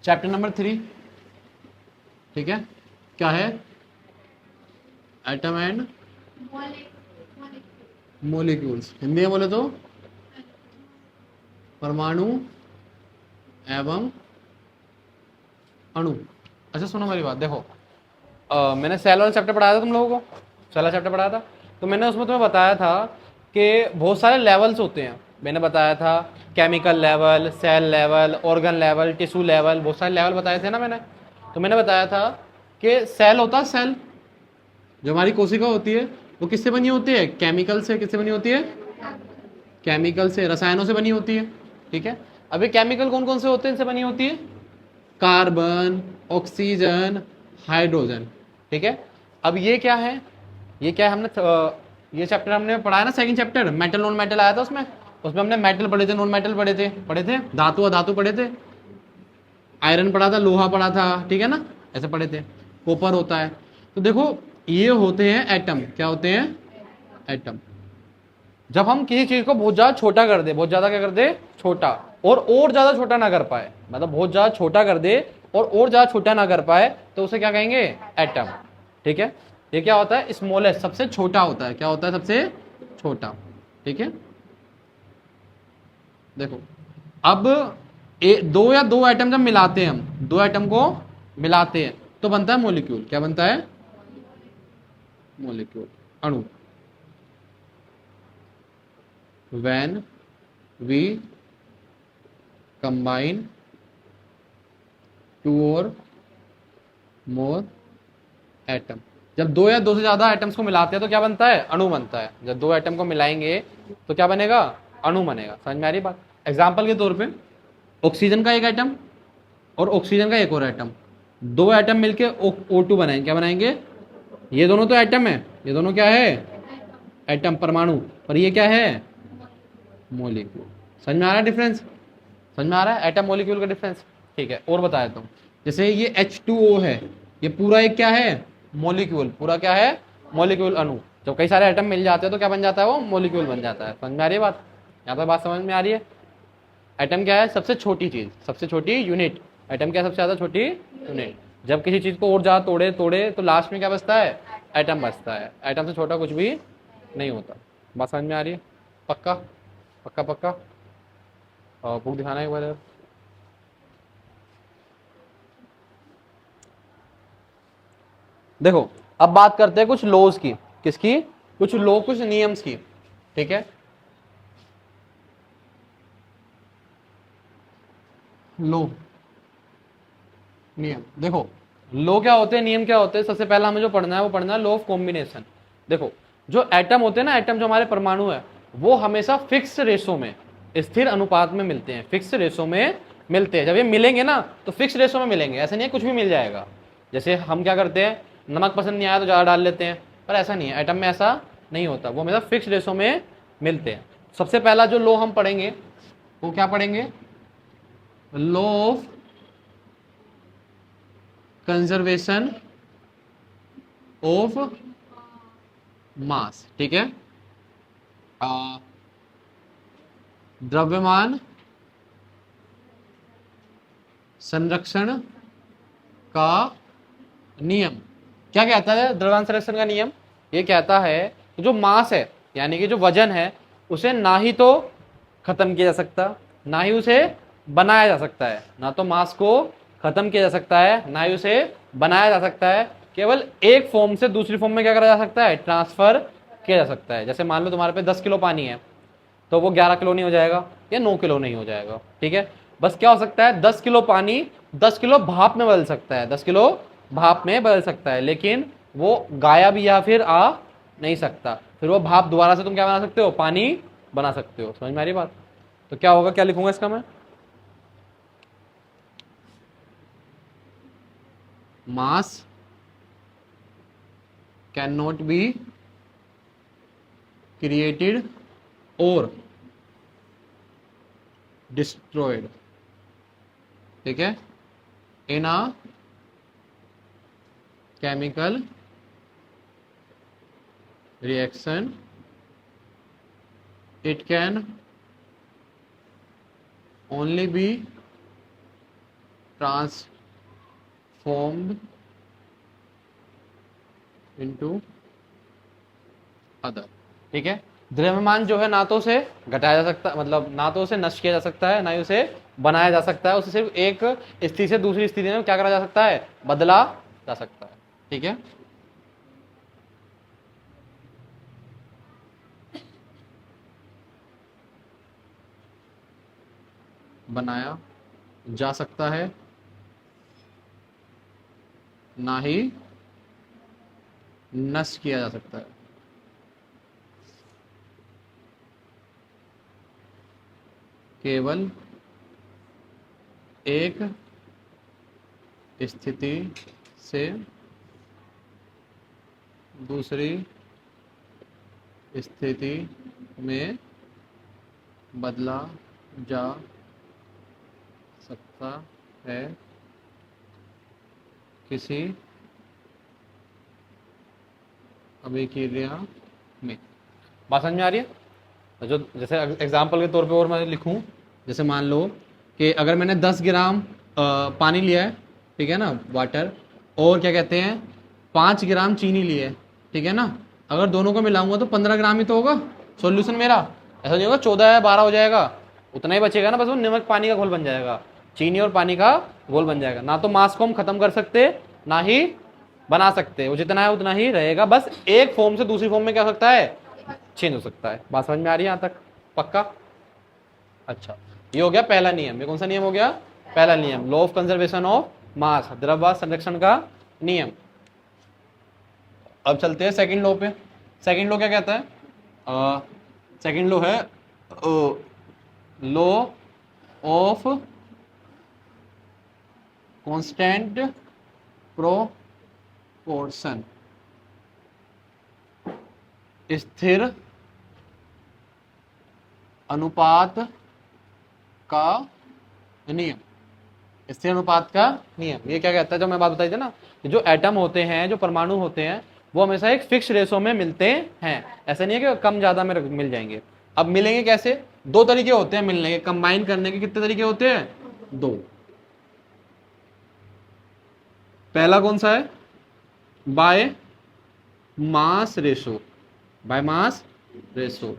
Chapter number 3, ठीक है, क्या है? Atom and molecules. हिंदी में बोले तो परमाणु एवं अणु। अच्छा सुनो मेरी बात, देखो मैंने सेल वाला चैप्टर पढ़ाया था तुम लोगों को, सेल वाला चैप्टर पढ़ाया था, तो मैंने उसमें तुम्हें बताया था कि बहुत सारे लेवल्स होते हैं। मैंने बताया था chemical level, cell level, organ level, tissue level, बहुत सारे लेवल बताए थे ना मैंने। तो मैंने बताया था कि सेल होता है, सेल जो हमारी कोशिका होती है वो किससे बनी होती है? केमिकल से। किससे बनी होती है? केमिकल से, रसायनों से बनी होती है, ठीक है। अभी केमिकल कौन कौन से होते हैं इनसे बनी होती है? कार्बन, ऑक्सीजन, हाइड्रोजन, ठीक है। अब ये क्या है? ये क्या है? ये चैप्टर हमने पढ़ा है ना, second chapter, metal non metal आया था उसमें। उसमें हमने मेटल पढ़े थे, नॉन मेटल पढ़े थे, धातु अधातु पढ़े थे, आयरन पढ़ा था, लोहा पढ़ा था, ठीक है ना, ऐसे पढ़े थे। कॉपर होता है। तो देखो ये होते हैं एटम। क्या होते हैं? एटम। जब हम किसी चीज को बहुत ज्यादा छोटा कर दे, बहुत ज्यादा क्या कर दे? छोटा, और ज्यादा छोटा ना कर पाए, मतलब बहुत ज्यादा छोटा कर दे और ज्यादा छोटा ना कर पाए, तो उसे क्या कहेंगे? एटम, ठीक है। ये क्या होता है? स्मॉलेस्ट, सबसे छोटा होता है। क्या होता है? सबसे छोटा, ठीक है। देखो अब दो या दो एटम जब मिलाते हैं, हम दो एटम को मिलाते हैं तो बनता है मॉलिक्यूल। क्या बनता है? मॉलिक्यूल, अणु। व्हेन वी कंबाइन टू और मोर एटम, जब दो या दो से ज्यादा एटम्स को मिलाते हैं तो क्या बनता है? अणु बनता है। जब दो एटम को मिलाएंगे तो क्या बनेगा? अणु बनेगा। समझ में आ रही बात? एग्जाम्पल के तौर पे ऑक्सीजन का एक एटम और ऑक्सीजन का एक और एटम, दो एटम मिलके O2 बनाएंगे। क्या बनाएंगे? ये दोनों तो एटम है, ये दोनों क्या है? एटम, परमाणु। और ये क्या है? मॉलिक्यूल। समझ में आ रहा है डिफरेंस? समझ में आ रहा है एटम मॉलिक्यूल का डिफरेंस? ठीक है, और बता देता हूँ। जैसे ये H2O है, ये पूरा एक क्या है? मॉलिक्यूल। पूरा क्या है? मॉलिक्यूल, अणु। जब कई सारे एटम मिल जाते हैं तो क्या बन जाता है? वो मॉलिक्यूल बन जाता है। समझ में आ रही है बात? यहाँ पर बात समझ में आ रही है? एटम क्या है? सबसे छोटी चीज, सबसे छोटी यूनिट। एटम क्या है? सबसे ज्यादा छोटी यूनिट। जब किसी चीज को और ज्यादा तोड़े तोड़े तो लास्ट में क्या बचता है? एटम बचता है। एटम से छोटा कुछ भी नहीं होता। बात समझ में आ रही है? पक्का पक्का पक्का? और बुक दिखाना है एक बार। देखो अब बात करते हैं कुछ लॉज की। किसकी? कुछ लॉ, कुछ नियम्स की, ठीक है। लॉ, नियम। देखो लॉ क्या होते हैं, नियम क्या होते हैं? सबसे पहला हमें जो पढ़ना है वो पढ़ना है लॉ ऑफ कॉम्बिनेशन। देखो जो एटम होते हैं ना, एटम जो हमारे परमाणु है, वो हमेशा फिक्स रेशो में, स्थिर अनुपात में मिलते हैं। फिक्स रेशो में मिलते हैं। जब ये मिलेंगे ना तो फिक्स रेशो में मिलेंगे। ऐसा नहीं है कुछ भी मिल जाएगा। जैसे हम क्या करते हैं, नमक पसंद नहीं आया तो ज़्यादा डाल लेते हैं, पर ऐसा नहीं है, एटम में ऐसा नहीं होता। वो हमेशा फिक्स रेशो में मिलते हैं। सबसे पहला जो लॉ हम पढ़ेंगे वो क्या पढ़ेंगे? Law of conservation of mass, ठीक है। द्रव्यमान संरक्षण का नियम क्या कहता है? द्रव्यमान संरक्षण का नियम ये कहता है कि जो मास है, यानी कि जो वजन है, उसे ना ही तो खत्म किया जा सकता, ना ही उसे बनाया जा सकता है। ना तो मास को खत्म किया जा सकता है, ना ही उसे बनाया जा सकता है। केवल एक फॉर्म से दूसरी फॉर्म में क्या करा जा सकता है? ट्रांसफर किया जा सकता है। जैसे मान लो तुम्हारे पे 10 किलो पानी है, तो वो 11 किलो नहीं हो जाएगा या 9 किलो नहीं हो जाएगा, ठीक है। बस क्या हो सकता है? 10 किलो पानी 10 किलो भाप में बदल सकता है, 10 किलो भाप में बदल सकता है, लेकिन वो गायब या फिर आ नहीं सकता। फिर वो भाप दोबारा से तुम क्या बना सकते हो? पानी बना सकते हो। समझ में आ रही बात? तो क्या होगा, क्या लिखूंगा इसका मैं? Mass cannot be created और डिस्ट्रॉयड, ठीक है, in a chemical reaction. It can only be transformed into other. ठीक है, द्रव्यमान जो है ना तो उसे घटाया जा सकता, मतलब ना तो उसे नष्ट किया जा सकता है, ना ही उसे बनाया जा सकता है, उसे सिर्फ एक स्थिति से दूसरी स्थिति में क्या करा जा सकता है, बदला जा सकता है। ठीक है, बनाया जा सकता है, ना ही नष्ट किया जा सकता है। केवल एक स्थिति से दूसरी स्थिति में बदला जा सकता है किसी अभिक्रिया में। बात समझ में आ रही है? जो जैसे एग्जाम्पल के तौर पे और मैं लिखूं, जैसे मान लो कि अगर मैंने 10 ग्राम पानी लिया है, ठीक है ना, वाटर, और क्या कहते हैं 5 ग्राम चीनी ली है, ठीक है ना, अगर दोनों को मिलाऊंगा तो 15 ग्राम ही तो होगा सॉल्यूशन मेरा। ऐसा नहीं होगा 14 या 12 हो जाएगा, उतना ही बचेगा ना, बस वो नमक पानी का घोल बन जाएगा, चीनी और पानी का घोल बन जाएगा। ना तो मास को हम खत्म कर सकते, ना ही बना सकते, वो जितना है उतना ही रहेगा, बस एक फॉर्म से दूसरी फॉर्म में क्या हो सकता है, चेंज हो सकता है। बात समझ में आ रही है यहाँ तक? पक्का? अच्छा, ये हो गया पहला नियम। ये कौन सा नियम हो गया? पहला नियम, law of conservation of mass, द्रव्यमान संरक्षण का नियम। अब चलते हैं सेकंड लॉ पे। सेकंड लॉ क्या कहता है? सेकंड लॉ है लॉ ऑफ कांस्टेंट प्रोपोर्शन, स्थिर अनुपात का नियम। स्थिर अनुपात का नियम ये क्या कहता है? जो मैं बात बताई थी ना, कि जो एटम होते हैं, जो परमाणु होते हैं, वो हमेशा एक फिक्स रेशो में मिलते हैं। ऐसा नहीं है कि कम ज्यादा में मिल जाएंगे। अब मिलेंगे कैसे? दो तरीके होते हैं मिलने के, कंबाइन करने के। कितने तरीके होते हैं? दो। पहला कौन सा है? By mass ratio. By mass ratio,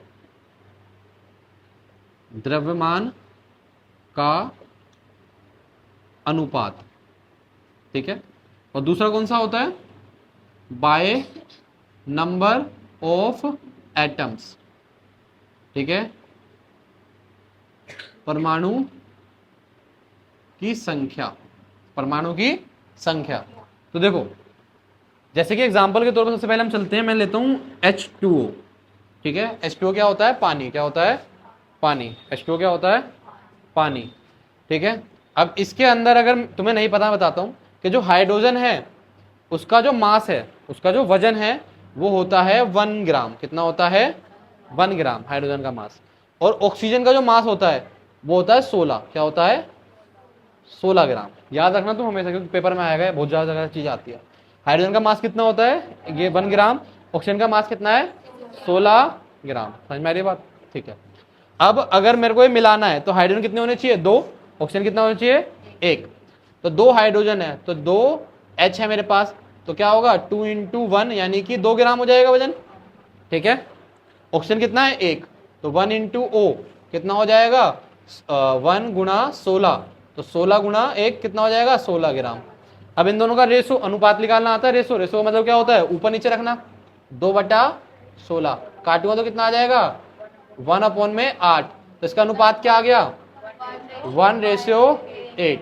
द्रव्यमान का अनुपात। ठीक है, और दूसरा कौन सा होता है? By number of atoms. ठीक है, परमाणु की संख्या, परमाणु की संख्या। तो देखो, जैसे कि एग्जांपल के तौर पर सबसे पहले हम चलते हैं, मैं लेता हूं H2O। ठीक है, H2O क्या होता है? पानी। क्या होता है? पानी। H2O क्या होता है? पानी। ठीक है, अब इसके अंदर अगर तुम्हें नहीं पता, बताता हूं कि जो हाइड्रोजन है उसका जो मास है, उसका जो वजन है, वो होता है 1 ग्राम। कितना होता है? 1 ग्राम हाइड्रोजन का मास। और ऑक्सीजन का जो मास होता है वो होता है 16। क्या होता है? 16 ग्राम। याद रखना तुम हमेशा, क्योंकि पेपर में आएगा, बहुत ज्यादा चीज आती है। हाइड्रोजन का मास कितना होता है? ये 1 ग्राम। ऑक्सीजन का मास कितना है? 16 ग्राम। समझ में आ रही बात? ठीक है, अब अगर मेरे को ये मिलाना है तो हाइड्रोजन कितने होने चाहिए? 2। ऑक्सीजन कितना होना चाहिए? 1। तो 2 हाइड्रोजन है तो 2 H है मेरे पास, तो क्या होगा? 2 × 1 यानी कि 2 ग्राम हो जाएगा वजन। ठीक है, ऑक्सीजन कितना है? 1, तो 1 × O कितना हो जाएगा? 1 × 16, तो 16 × 1 कितना हो जाएगा? 16 ग्राम। अब इन दोनों का रेशो, अनुपात निकालना आता है। रेशो, रेशो मतलब क्या होता है? ऊपर नीचे रखना। 2/16 काटूंगा तो कितना आ जाएगा? 1/8। तो इसका अनुपात क्या आ गया? 1:8।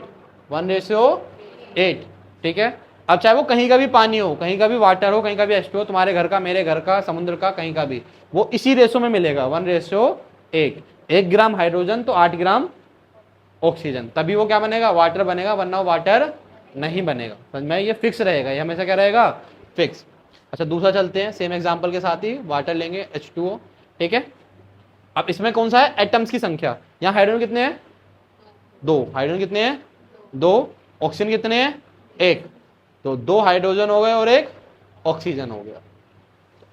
1:8। ठीक है, अब चाहे वो कहीं का भी पानी हो, कहीं का भी वाटर हो, कहीं का भी H2O, तुम्हारे घर का, मेरे घर का, समुद्र का, कहीं का भी, वो इसी रेशो में मिलेगा, 1:8। 1 ग्राम हाइड्रोजन तो 8 ग्राम ऑक्सीजन, तभी वो क्या बनेगा? वाटर बनेगा, वरना वो वाटर नहीं बनेगा। समझ में? ये फिक्स रहेगा, ये हमेशा क्या रहेगा? फिक्स। अच्छा, दूसरा चलते हैं, सेम एग्जांपल के साथ ही। वाटर लेंगे, H2O। ठीक है, अब इसमें कौन सा है? एटम्स की संख्या। यहाँ हाइड्रोजन कितने हैं? 2। हाइड्रोजन कितने हैं? 2। ऑक्सीजन कितने हैं? 1। तो 2 हाइड्रोजन हो गए और 1 ऑक्सीजन हो गया।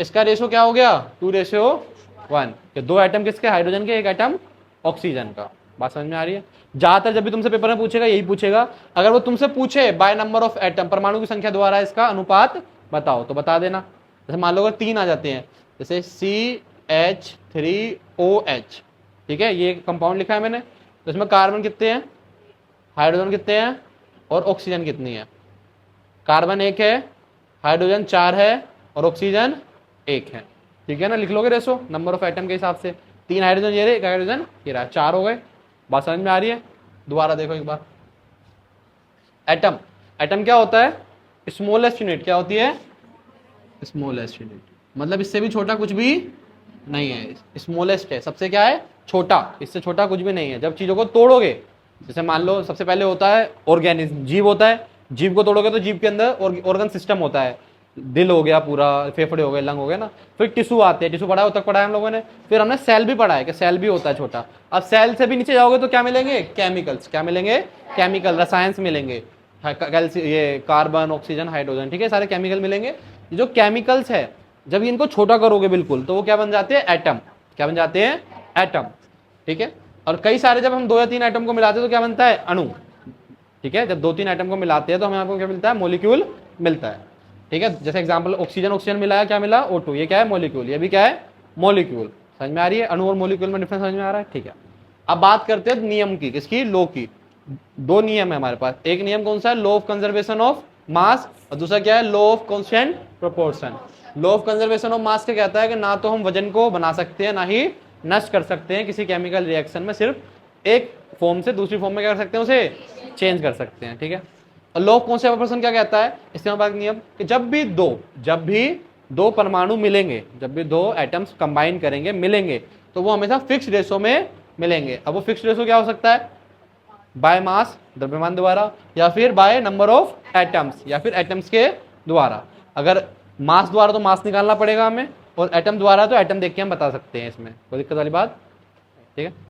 इसका रेशो क्या हो गया? 2:1। ये 2 एटम किसके? हाइड्रोजन के, 1 एटम ऑक्सीजन का। बात समझ में आ रही है? ज्यादातर जब भी तुमसे पेपर में पूछेगा यही पूछेगा, अगर वो तुमसे पूछे बाय नंबर ऑफ एटम, परमाणु की संख्या द्वारा इसका अनुपात बताओ, तो बता देना। जैसे मान लो अगर 3 आ जाते हैं, जैसे CH3OH, ठीक है, ये कंपाउंड लिखा है मैंने, तो इसमें कार्बन कितने हैं, हाइड्रोजन कितने हैं और ऑक्सीजन कितनी है? कार्बन 1 है, हाइड्रोजन 4 है और ऑक्सीजन 1 है, ठीक है ना? लिख लोगे रेशो नंबर ऑफ एटम के हिसाब से, 3 हाइड्रोजन ये रहे, 1 हाइड्रोजन ये रहा, 4 हो गए। बात समझ में आ रही है? दोबारा देखो एक बार, एटम, एटम क्या होता है? Smallest unit. क्या होती है? स्मॉलेस्ट यूनिट, मतलब इससे भी छोटा कुछ भी नहीं है, स्मॉलेस्ट है, सबसे क्या है? छोटा, इससे छोटा कुछ भी नहीं है। जब चीजों को तोड़ोगे, जैसे मान लो सबसे पहले होता है ऑर्गेनिज्म, जीव होता है, जीव को तोड़ोगे तो जीव के अंदर ऑर्गन सिस्टम होता है, दिल हो गया पूरा, फेफड़े हो गए, लंग हो गए ना, फिर टिश्यू आते हैं, टिश्यू पढ़ा है, तक पढ़ा है हम लोगों ने, फिर हमने सेल भी पढ़ा है कि सेल भी होता है छोटा। अब सेल से भी नीचे जाओगे तो क्या मिलेंगे? केमिकल्स। क्या मिलेंगे? केमिकल, रसायन मिलेंगे, ये कार्बन, ऑक्सीजन, हाइड्रोजन, ठीक है, सारे केमिकल मिलेंगे। ये जो केमिकल्स है, जब इनको छोटा करोगे बिल्कुल, तो वो क्या बन जाते हैं? एटम। क्या बन जाते हैं? एटम, ठीक है। और कई सारे जब हम 2 या 3 एटम को मिलाते हैं तो क्या बनता है? अणु, ठीक है। जब 2-3 एटम को मिलाते हैं तो हमें आपको क्या मिलता है? मॉलिक्यूल मिलता है, ठीक है। जैसे एग्जांपल ऑक्सीजन, ऑक्सीजन मिलाया, क्या मिला? O2, ये क्या है? मॉलिक्यूल, ये भी क्या है? मॉलिक्यूल। समझ में आ रही है? अणु और मॉलिक्यूल में डिफरेंस समझ में आ रहा है? ठीक है। अब बात करते हैं नियम की, किसकी? लॉ की। 2 नियम है हमारे पास, एक नियम कौन सा है? Law of conservation of mass, और दूसरा क्या है? Law of constant proportion. Law of conservation of mass क्या कहता है कि ना तो हम वजन को बना सकते हैं, ना ही नष्ट कर सकते हैं किसी केमिकल रिएक्शन में, सिर्फ एक फॉर्म से दूसरी फॉर्म में क्या कर सकते हैं? उसे चेंज कर सकते हैं, ठीक है। और लॉ ऑफ कांस्टेंट प्रोपोर्शन क्या कहता है? इसके बाद नियम कि जब भी दो परमाणु मिलेंगे, जब भी 2 एटम्स कंबाइन करेंगे, मिलेंगे, तो वो हमेशा फिक्स रेशो में मिलेंगे। अब वो फिक्स रेशो क्या हो सकता है? बाय मास, द्रव्यमान द्वारा, या फिर बाय नंबर ऑफ एटम्स, या फिर एटम्स के द्वारा। अगर मास द्वारा तो मास निकालना पड़ेगा हमें, और एटम द्वारा तो एटम देख के हम बता सकते हैं, इसमें कोई दिक्कत वाली बात, ठीक है।